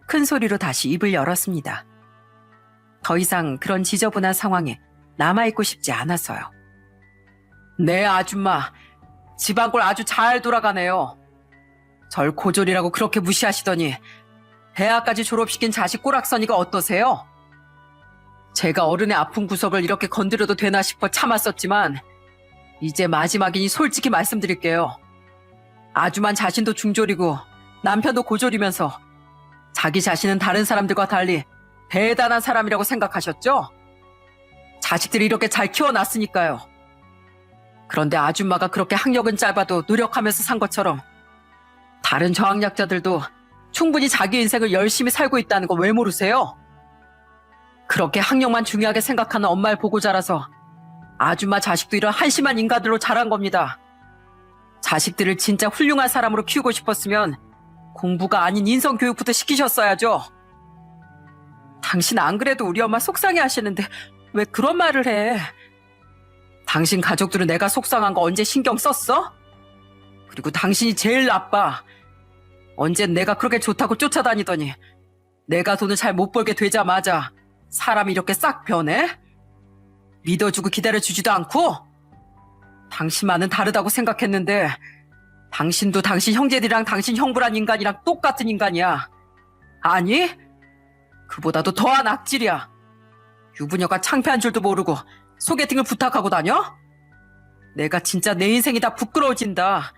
큰 소리로 다시 입을 열었습니다. 더 이상 그런 지저분한 상황에 남아있고 싶지 않아서요. 네, 아줌마. 집안꼴 아주 잘 돌아가네요. 절 고졸이라고 그렇게 무시하시더니 대학까지 졸업시킨 자식 꼬락서니가 어떠세요? 제가 어른의 아픈 구석을 이렇게 건드려도 되나 싶어 참았었지만 이제 마지막이니 솔직히 말씀드릴게요. 아주만 자신도 중졸이고 남편도 고졸이면서 자기 자신은 다른 사람들과 달리 대단한 사람이라고 생각하셨죠? 자식들이 이렇게 잘 키워놨으니까요. 그런데 아줌마가 그렇게 학력은 짧아도 노력하면서 산 것처럼 다른 저학력자들도 충분히 자기 인생을 열심히 살고 있다는 거 왜 모르세요? 그렇게 학력만 중요하게 생각하는 엄마를 보고 자라서 아줌마 자식도 이런 한심한 인간들로 자란 겁니다. 자식들을 진짜 훌륭한 사람으로 키우고 싶었으면 공부가 아닌 인성교육부터 시키셨어야죠. 당신 안 그래도 우리 엄마 속상해 하시는데 왜 그런 말을 해? 당신 가족들은 내가 속상한 거 언제 신경 썼어? 그리고 당신이 제일 나빠. 언젠 내가 그렇게 좋다고 쫓아다니더니 내가 돈을 잘 못 벌게 되자마자 사람이 이렇게 싹 변해? 믿어주고 기다려주지도 않고? 당신만은 다르다고 생각했는데 당신도 당신 형제들이랑 당신 형부란 인간이랑 똑같은 인간이야. 아니? 그보다도 더한 악질이야. 유부녀가 창피한 줄도 모르고 소개팅을 부탁하고 다녀? 내가 진짜 내 인생이 다 부끄러워진다.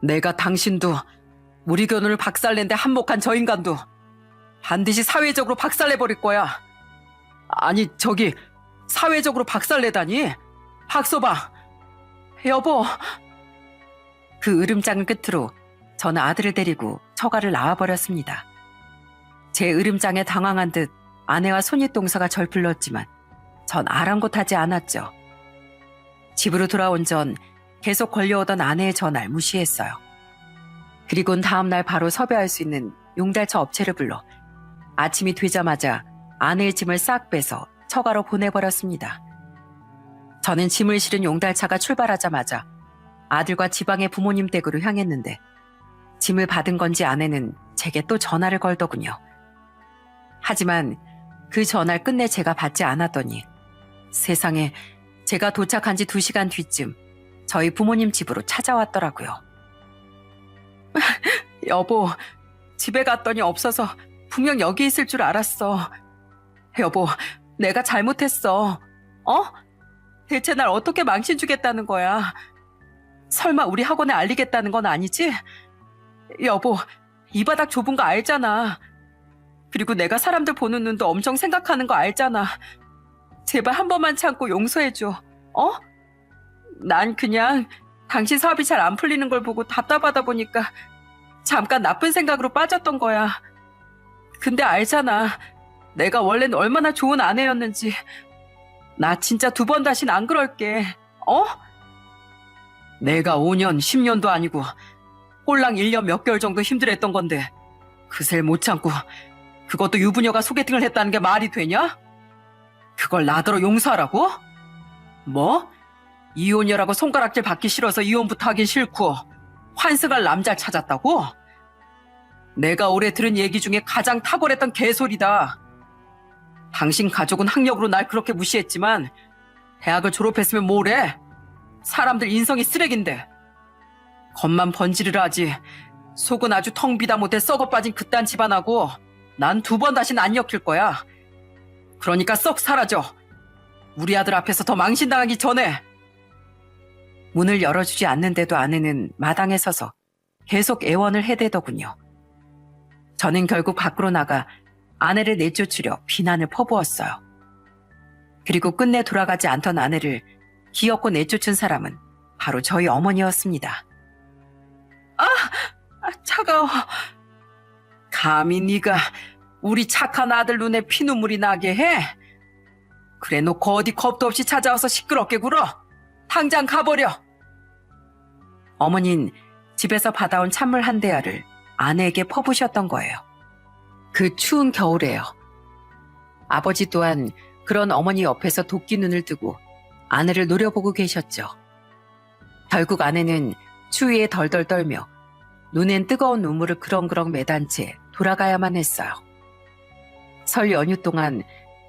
내가 당신도 우리 결혼을 박살낸데 한몫한 저 인간도 반드시 사회적으로 박살내버릴 거야. 아니 저기 사회적으로 박살내다니? 박서방, 여보. 그 으름장을 끝으로 저는 아들을 데리고 처가를 나와버렸습니다. 제 으름장에 당황한 듯 아내와 손윗동서가 절 불렀지만 전 아랑곳하지 않았죠. 집으로 돌아온 전 계속 걸려오던 아내의 전화를 무시했어요. 그리곤 다음날 바로 섭외할 수 있는 용달차 업체를 불러 아침이 되자마자 아내의 짐을 싹 빼서 처가로 보내버렸습니다. 저는 짐을 실은 용달차가 출발하자마자 아들과 지방의 부모님 댁으로 향했는데 짐을 받은 건지 아내는 제게 또 전화를 걸더군요. 하지만 그 전화를 끝내 제가 받지 않았더니 세상에 제가 도착한 지 2시간 뒤쯤 저희 부모님 집으로 찾아왔더라고요. 여보, 집에 갔더니 없어서 분명 여기 있을 줄 알았어. 여보, 내가 잘못했어. 어? 대체 날 어떻게 망신 주겠다는 거야? 설마 우리 학원에 알리겠다는 건 아니지? 여보, 이 바닥 좁은 거 알잖아. 그리고 내가 사람들 보는 눈도 엄청 생각하는 거 알잖아. 제발 한 번만 참고 용서해줘. 어? 난 그냥 당신 사업이 잘 안 풀리는 걸 보고 답답하다 보니까 잠깐 나쁜 생각으로 빠졌던 거야. 근데 알잖아. 내가 원래는 얼마나 좋은 아내였는지. 나 진짜 2번 다신 안 그럴게. 어? 내가 5년, 10년도 아니고 꼴랑 1년 몇 개월 정도 힘들었던 건데 그새 못 참고 그것도 유부녀가 소개팅을 했다는 게 말이 되냐? 그걸 나더러 용서하라고? 뭐? 이혼이라고 손가락질 받기 싫어서 이혼부터 하긴 싫고 환승할 남자를 찾았다고? 내가 올해 들은 얘기 중에 가장 탁월했던 개소리다. 당신 가족은 학력으로 날 그렇게 무시했지만 대학을 졸업했으면 뭐래? 사람들 인성이 쓰레긴데. 겉만 번지르르 하지 속은 아주 텅 비다 못해 썩어 빠진 그딴 집안하고 난 2번 다시는 안 엮일 거야. 그러니까 썩 사라져. 우리 아들 앞에서 더 망신당하기 전에. 문을 열어주지 않는데도 아내는 마당에 서서 계속 애원을 해대더군요. 저는 결국 밖으로 나가 아내를 내쫓으려 비난을 퍼부었어요. 그리고 끝내 돌아가지 않던 아내를 기어코 내쫓은 사람은 바로 저희 어머니였습니다. 차가워. 감히 네가 우리 착한 아들 눈에 피눈물이 나게 해? 그래 놓고 어디 겁도 없이 찾아와서 시끄럽게 굴어. 당장 가버려. 어머니는 집에서 받아온 찬물 한 대야를 아내에게 퍼부셨던 거예요. 그 추운 겨울에요. 아버지 또한 그런 어머니 옆에서 도끼 눈을 뜨고 아내를 노려보고 계셨죠. 결국 아내는 추위에 덜덜 떨며 눈엔 뜨거운 눈물을 그렁그렁 매단 채 돌아가야만 했어요. 설 연휴 동안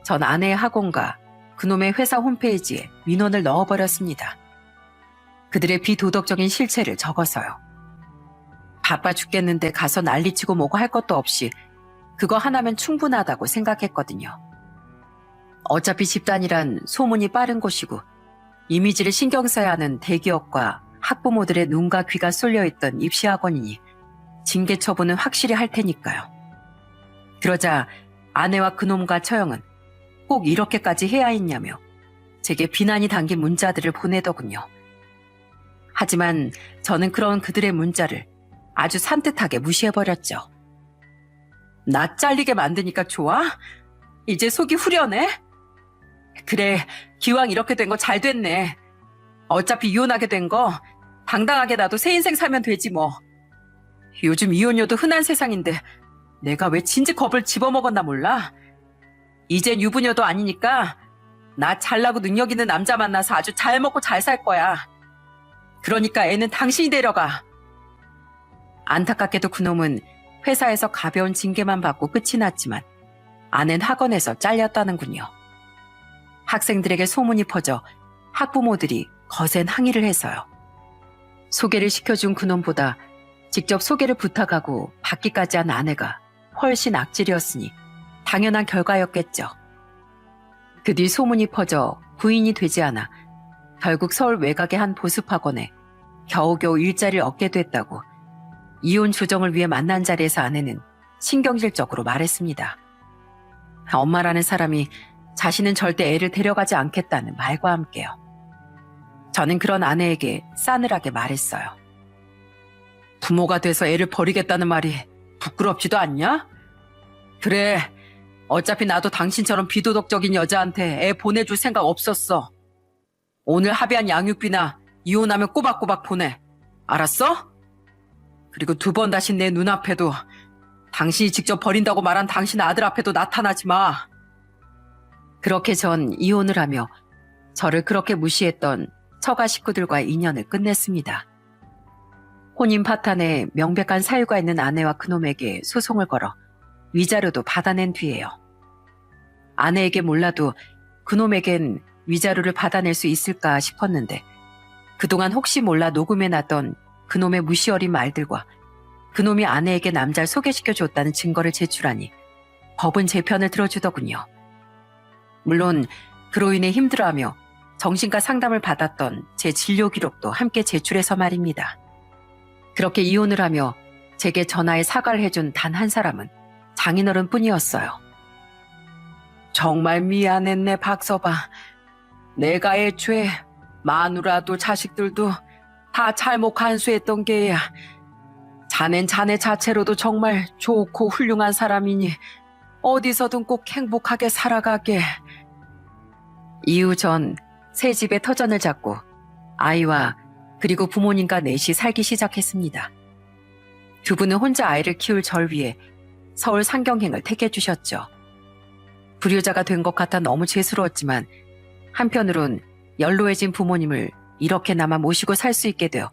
전 아내의 학원과 그놈의 회사 홈페이지에 민원을 넣어버렸습니다. 그들의 비도덕적인 실체를 적어서요. 바빠 죽겠는데 가서 난리치고 뭐고 할 것도 없이 그거 하나면 충분하다고 생각했거든요. 어차피 집단이란 소문이 빠른 곳이고 이미지를 신경 써야 하는 대기업과 학부모들의 눈과 귀가 쏠려있던 입시학원이니 징계 처분은 확실히 할 테니까요. 그러자 아내와 그놈과 처형은 꼭 이렇게까지 해야 했냐며 제게 비난이 담긴 문자들을 보내더군요. 하지만 저는 그런 그들의 문자를 아주 산뜻하게 무시해버렸죠. 나 잘리게 만드니까 좋아? 이제 속이 후련해? 그래, 기왕 이렇게 된 거 잘 됐네. 어차피 이혼하게 된 거 당당하게 나도 새 인생 살면 되지 뭐. 요즘 이혼녀도 흔한 세상인데 내가 왜 진즉 겁을 집어먹었나 몰라. 이젠 유부녀도 아니니까 나 잘나고 능력 있는 남자 만나서 아주 잘 먹고 잘 살 거야. 그러니까 애는 당신이 데려가. 안타깝게도 그놈은 회사에서 가벼운 징계만 받고 끝이 났지만 아내는 학원에서 잘렸다는군요. 학생들에게 소문이 퍼져 학부모들이 거센 항의를 해서요. 소개를 시켜준 그놈보다 직접 소개를 부탁하고 받기까지 한 아내가 훨씬 악질이었으니 당연한 결과였겠죠. 그 뒤 소문이 퍼져 부인이 되지 않아 결국 서울 외곽의 한 보습학원에 겨우겨우 일자리를 얻게 됐다고 이혼 조정을 위해 만난 자리에서 아내는 신경질적으로 말했습니다. 엄마라는 사람이 자신은 절대 애를 데려가지 않겠다는 말과 함께요. 저는 그런 아내에게 싸늘하게 말했어요. 부모가 돼서 애를 버리겠다는 말이 부끄럽지도 않냐? 그래, 어차피 나도 당신처럼 비도덕적인 여자한테 애 보내줄 생각 없었어. 오늘 합의한 양육비나 이혼하면 꼬박꼬박 보내. 알았어? 그리고 2번 다시 내 눈앞에도 당신이 직접 버린다고 말한 당신 아들 앞에도 나타나지 마. 그렇게 전 이혼을 하며 저를 그렇게 무시했던 처가 식구들과의 인연을 끝냈습니다. 혼인 파탄에 명백한 사유가 있는 아내와 그놈에게 소송을 걸어 위자료도 받아낸 뒤에요. 아내에게 몰라도 그놈에겐 위자료를 받아낼 수 있을까 싶었는데 그동안 혹시 몰라 녹음해놨던 그놈의 무시 어린 말들과 그놈이 아내에게 남자를 소개시켜줬다는 증거를 제출하니 법은 제 편을 들어주더군요. 물론 그로 인해 힘들어하며 정신과 상담을 받았던 제 진료 기록도 함께 제출해서 말입니다. 그렇게 이혼을 하며 제게 전화에 사과를 해준 단 한 사람은 장인어른 뿐이었어요. 정말 미안했네, 박서방. 내가 애초에 마누라도 자식들도 다 잘못 간수했던 게야. 자넨 자네 자체로도 정말 좋고 훌륭한 사람이니 어디서든 꼭 행복하게 살아가게. 이후 전 새 집의 터전을 잡고 아이와 그리고 부모님과 넷이 살기 시작했습니다. 두 분은 혼자 아이를 키울 절 위해 서울 상경행을 택해 주셨죠. 불효자가 된 것 같아 너무 죄스러웠지만 한편으론 연로해진 부모님을 이렇게나마 모시고 살 수 있게 되어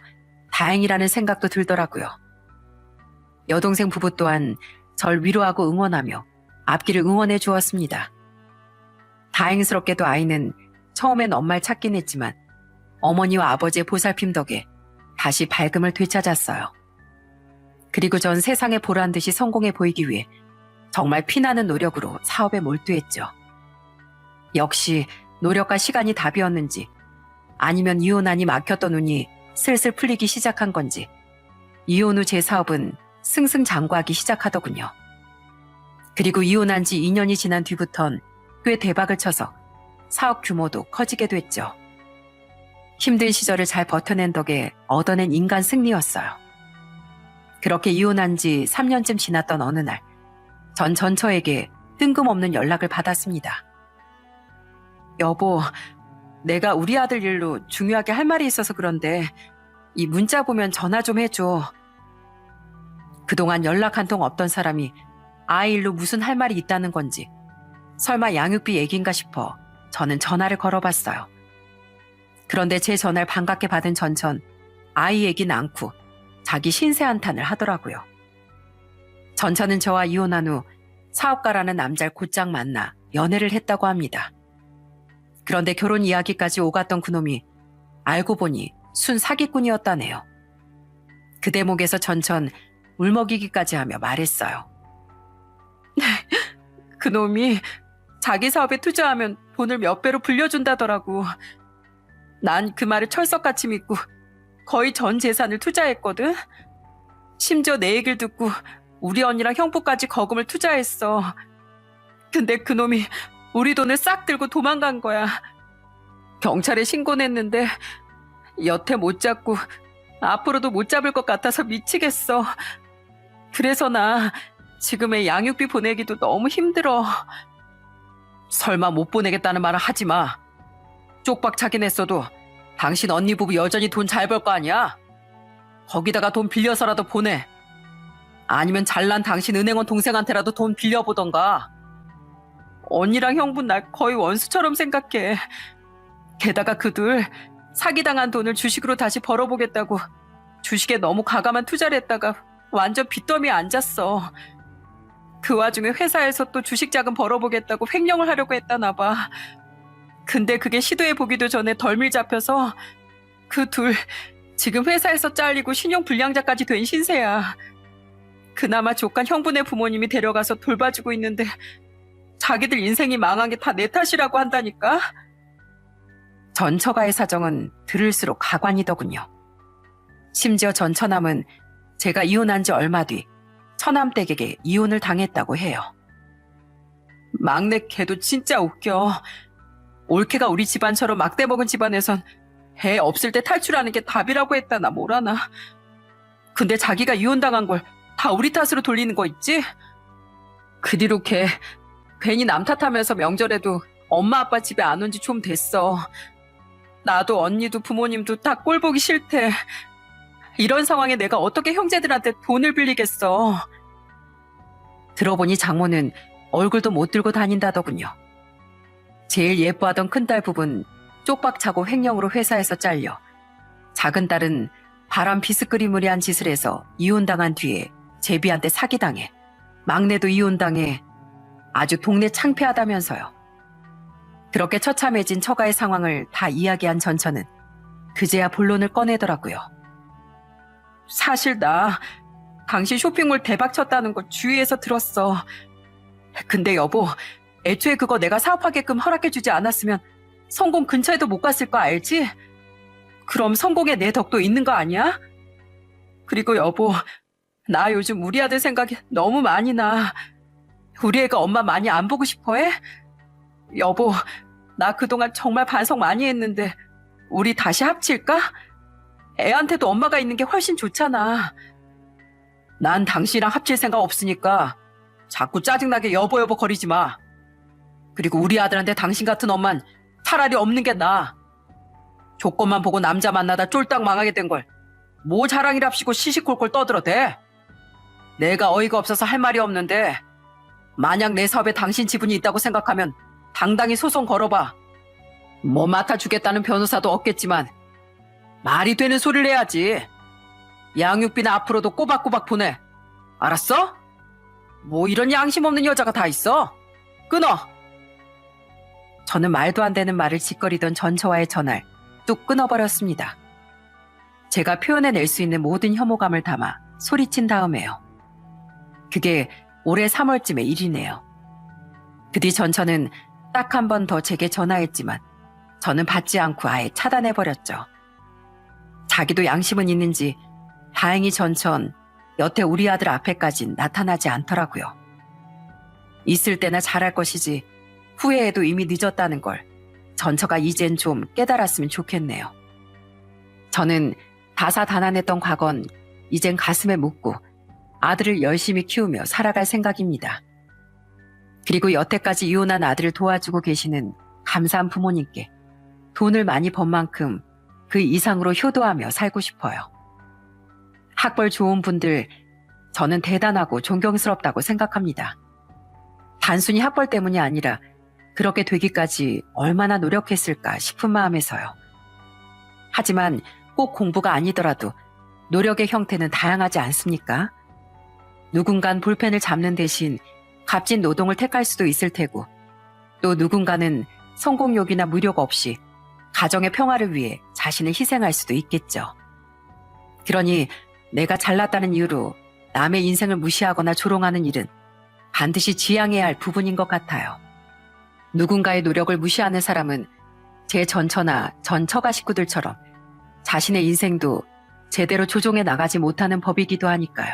다행이라는 생각도 들더라고요. 여동생 부부 또한 절 위로하고 응원하며 앞길을 응원해 주었습니다. 다행스럽게도 아이는 처음엔 엄마를 찾긴 했지만 어머니와 아버지의 보살핌 덕에 다시 밝음을 되찾았어요. 그리고 전 세상에 보란 듯이 성공해 보이기 위해 정말 피나는 노력으로 사업에 몰두했죠. 역시 노력과 시간이 답이었는지 아니면 이혼하니 막혔던 운이 슬슬 풀리기 시작한 건지 이혼 후 제 사업은 승승장구하기 시작하더군요. 그리고 이혼한 지 2년이 지난 뒤부턴 꽤 대박을 쳐서 사업 규모도 커지게 됐죠. 힘든 시절을 잘 버텨낸 덕에 얻어낸 인간 승리였어요. 그렇게 이혼한 지 3년쯤 지났던 어느 날, 전 전처에게 뜬금없는 연락을 받았습니다. 여보, 내가 우리 아들 일로 중요하게 할 말이 있어서 그런데 이 문자 보면 전화 좀 해줘. 그동안 연락 한 통 없던 사람이 아이 일로 무슨 할 말이 있다는 건지 설마 양육비 얘기인가 싶어 저는 전화를 걸어봤어요. 그런데 제 전화를 반갑게 받은 전천 아이 얘기는 않고 자기 신세 한탄을 하더라고요. 전천은 저와 이혼한 후 사업가라는 남자를 곧장 만나 연애를 했다고 합니다. 그런데 결혼 이야기까지 오갔던 그놈이 알고 보니 순 사기꾼이었다네요. 그 대목에서 전천 울먹이기까지 하며 말했어요. 그놈이 자기 사업에 투자하면 돈을 몇 배로 불려준다더라고. 난 그 말을 철석같이 믿고 거의 전 재산을 투자했거든. 심지어 내 얘기를 듣고 우리 언니랑 형부까지 거금을 투자했어. 근데 그놈이 우리 돈을 싹 들고 도망간 거야. 경찰에 신고했는데 여태 못 잡고 앞으로도 못 잡을 것 같아서 미치겠어. 그래서 나 지금의 양육비 보내기도 너무 힘들어. 설마 못 보내겠다는 말을 하지 마. 쪽박 차긴 했어도 당신 언니 부부 여전히 돈 잘 벌 거 아니야? 거기다가 돈 빌려서라도 보내. 아니면 잘난 당신 은행원 동생한테라도 돈 빌려보던가. 언니랑 형부 날 거의 원수처럼 생각해. 게다가 그 둘 사기당한 돈을 주식으로 다시 벌어보겠다고 주식에 너무 과감한 투자를 했다가 완전 빚더미에 앉았어. 그 와중에 회사에서 또 주식 자금 벌어보겠다고 횡령을 하려고 했다나 봐. 근데 그게 시도해보기도 전에 덜밀 잡혀서 그 둘 지금 회사에서 잘리고 신용불량자까지 된 신세야. 그나마 조카 형부네 부모님이 데려가서 돌봐주고 있는데 자기들 인생이 망한 게 다 내 탓이라고 한다니까? 전 처가의 사정은 들을수록 가관이더군요. 심지어 전 처남은 제가 이혼한 지 얼마 뒤 처남댁에게 이혼을 당했다고 해요. 막내 걔도 진짜 웃겨. 올케가 우리 집안처럼 막대 먹은 집안에선 애 없을 때 탈출하는 게 답이라고 했다나 뭐라나. 근데 자기가 이혼당한 걸 다 우리 탓으로 돌리는 거 있지? 그 뒤로 걔 괜히 남 탓하면서 명절에도 엄마 아빠 집에 안 온 지 좀 됐어. 나도 언니도 부모님도 다 꼴 보기 싫대. 이런 상황에 내가 어떻게 형제들한테 돈을 빌리겠어. 들어보니 장모는 얼굴도 못 들고 다닌다더군요. 제일 예뻐하던 큰딸 부분 쪽박차고 횡령으로 회사에서 잘려 작은 딸은 바람 비스끄리무리한 짓을 해서 이혼당한 뒤에 제비한테 사기당해 막내도 이혼당해 아주 동네 창피하다면서요. 그렇게 처참해진 처가의 상황을 다 이야기한 전처는 그제야 본론을 꺼내더라고요. 사실 나 당신 쇼핑몰 대박 쳤다는 거 주위에서 들었어. 근데 여보, 애초에 그거 내가 사업하게끔 허락해주지 않았으면 성공 근처에도 못 갔을 거 알지? 그럼 성공에 내 덕도 있는 거 아니야? 그리고 여보, 나 요즘 우리 아들 생각이 너무 많이 나. 우리 애가 엄마 많이 안 보고 싶어 해? 여보, 나 그동안 정말 반성 많이 했는데 우리 다시 합칠까? 애한테도 엄마가 있는 게 훨씬 좋잖아. 난 당신이랑 합칠 생각 없으니까 자꾸 짜증나게 여보 여보 거리지 마. 그리고 우리 아들한테 당신 같은 엄만 차라리 없는 게 나아. 조건만 보고 남자 만나다 쫄딱 망하게 된 걸 뭐 자랑이랍시고 시시콜콜 떠들어대. 내가 어이가 없어서 할 말이 없는데 만약 내 사업에 당신 지분이 있다고 생각하면 당당히 소송 걸어봐. 뭐 맡아주겠다는 변호사도 없겠지만 말이 되는 소리를 해야지. 양육비는 앞으로도 꼬박꼬박 보내. 알았어? 뭐 이런 양심 없는 여자가 다 있어. 끊어. 저는 말도 안 되는 말을 짓거리던 전처와의 전화를 뚝 끊어버렸습니다. 제가 표현해낼 수 있는 모든 혐오감을 담아 소리친 다음에요. 그게 올해 3월쯤의 일이네요. 그 뒤 전처는 딱 한 번 더 제게 전화했지만 저는 받지 않고 아예 차단해버렸죠. 자기도 양심은 있는지 다행히 전천 여태 우리 아들 앞에까진 나타나지 않더라고요. 있을 때나 잘할 것이지 후회해도 이미 늦었다는 걸 전처가 이젠 좀 깨달았으면 좋겠네요. 저는 다사다난했던 과거는 이젠 가슴에 묻고 아들을 열심히 키우며 살아갈 생각입니다. 그리고 여태까지 이혼한 아들을 도와주고 계시는 감사한 부모님께 돈을 많이 번 만큼 그 이상으로 효도하며 살고 싶어요. 학벌 좋은 분들, 저는 대단하고 존경스럽다고 생각합니다. 단순히 학벌 때문이 아니라 그렇게 되기까지 얼마나 노력했을까 싶은 마음에서요. 하지만 꼭 공부가 아니더라도 노력의 형태는 다양하지 않습니까? 누군간 볼펜을 잡는 대신 값진 노동을 택할 수도 있을 테고, 또 누군가는 성공욕이나 무력 없이 가정의 평화를 위해 자신을 희생할 수도 있겠죠. 그러니 내가 잘났다는 이유로 남의 인생을 무시하거나 조롱하는 일은 반드시 지양해야 할 부분인 것 같아요. 누군가의 노력을 무시하는 사람은 제 전처나 전 처가 식구들처럼 자신의 인생도 제대로 조종해 나가지 못하는 법이기도 하니까요.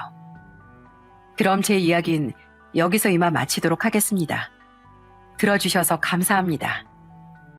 그럼 제 이야기는 여기서 이만 마치도록 하겠습니다. 들어주셔서 감사합니다.